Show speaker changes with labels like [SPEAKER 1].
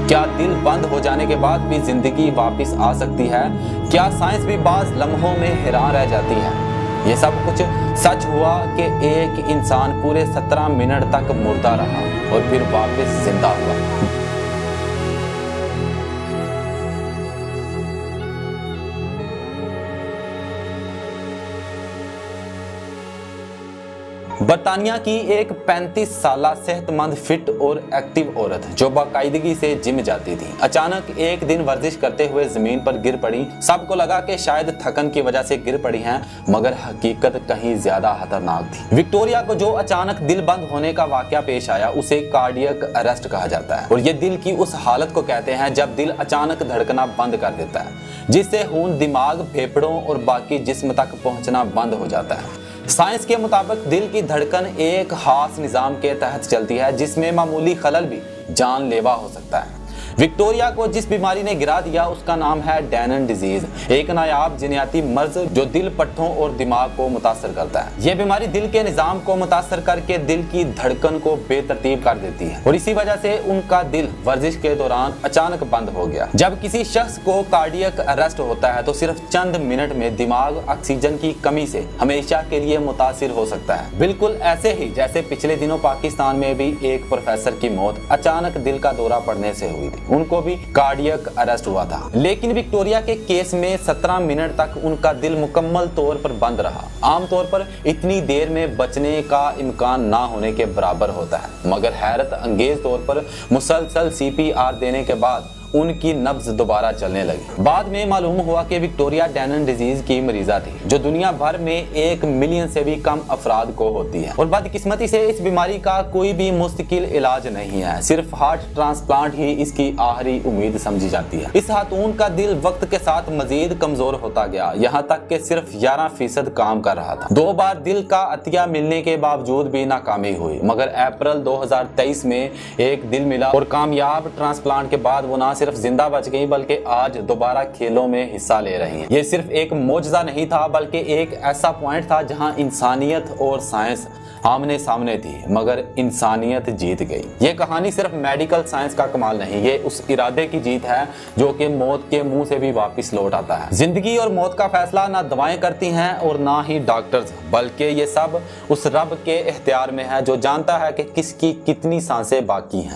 [SPEAKER 1] क्या दिल बंद हो जाने के बाद भी जिंदगी वापस आ सकती है? क्या साइंस भी बाज लम्हों में हैरान रह जाती है? ये सब कुछ सच हुआ कि एक इंसान पूरे 17 मिनट तक मुर्दा रहा और फिर वापस जिंदा हुआ। बर्तानिया की एक 35 साला सेहतमंद फिट और एक्टिव औरत जो बाकायदगी से जिम जाती थी, अचानक एक दिन वर्जिश करते हुए जमीन पर गिर पड़ी। सबको लगा कि शायद थकन की वजह से गिर पड़ी हैं, मगर हकीकत कहीं ज्यादा खतरनाक थी। विक्टोरिया को जो अचानक दिल बंद होने का वाकया पेश आया उसे कार्डियक अरेस्ट कहा जाता है और ये दिल की उस हालत को कहते हैं जब दिल अचानक धड़कना बंद कर देता है, जिससे खून दिमाग, फेफड़ों और बाकी जिस्म तक पहुंचना बंद हो जाता है। साइंस के मुताबिक दिल की धड़कन एक खास निज़ाम के तहत चलती है जिसमें मामूली खलल भी जानलेवा हो सकता है। विक्टोरिया को जिस बीमारी ने गिरा दिया उसका नाम है डैनन डिजीज, एक नायाब जिनयाती मर्ज जो दिल, पट्टों और दिमाग को मुतासर करता है। यह बीमारी दिल के निज़ाम को मुतासर करके दिल की धड़कन को बेतरतीब कर देती है और इसी वजह से उनका दिल वर्जिश के दौरान अचानक बंद हो गया। जब किसी शख्स को कार्डियक अरेस्ट होता है तो सिर्फ चंद मिनट में दिमाग ऑक्सीजन की कमी से हमेशा के लिए मुतासिर हो सकता है। बिल्कुल ऐसे ही जैसे पिछले दिनों पाकिस्तान में भी एक प्रोफेसर की मौत अचानक दिल का दौरा पड़ने से हुई थी, उनको भी कार्डियक अरेस्ट हुआ था। लेकिन विक्टोरिया के केस में 17 मिनट तक उनका दिल मुकम्मल तौर पर बंद रहा। आमतौर पर इतनी देर में बचने का इम्कान ना होने के बराबर होता है, मगर हैरत अंगेज तौर पर मुसलसल CPR देने के बाद उनकी नब्ज दोबारा चलने लगी। बाद में मालूम हुआ कि विक्टोरिया डैनन डिजीज की मरीजा थी जो दुनिया भर में 1 मिलियन से भी कम अफराद को होती है और बदकिस्मती से इस बीमारी का कोई भी मुस्तकिल इलाज नहीं है, सिर्फ हार्ट ट्रांसप्लांट ही इसकी आखिरी उम्मीद समझी जाती है। इस खातून का दिल वक्त के साथ मजीद कमजोर होता गया, यहाँ तक कि सिर्फ 11% काम कर रहा था। 2 बार दिल का अतिया मिलने के बावजूद भी नाकामी हुई, मगर अप्रैल 2023 में एक दिल मिला और कामयाब ट्रांसप्लांट के बाद वो ना सिर्फ जिंदा बच गई बल्कि आज दोबारा खेलों में हिस्सा ले रही हैं। ये सिर्फ एक मौजज़ा नहीं था बल्कि एक ऐसा पॉइंट था जहां इंसानियत और साइंस आमने सामने थी, मगर इंसानियत जीत गई। ये कहानी सिर्फ मेडिकल साइंस का कमाल नहीं, ये उस इरादे की जीत है जो कि मौत के मुंह से भी वापस लौट आता है। जिंदगी और मौत का फैसला ना दवाएं करती हैं और ना ही डॉक्टर्स, बल्कि ये सब उस रब के इख्तियार में है जो जानता है कि किसकी कितनी सांसें बाकी हैं।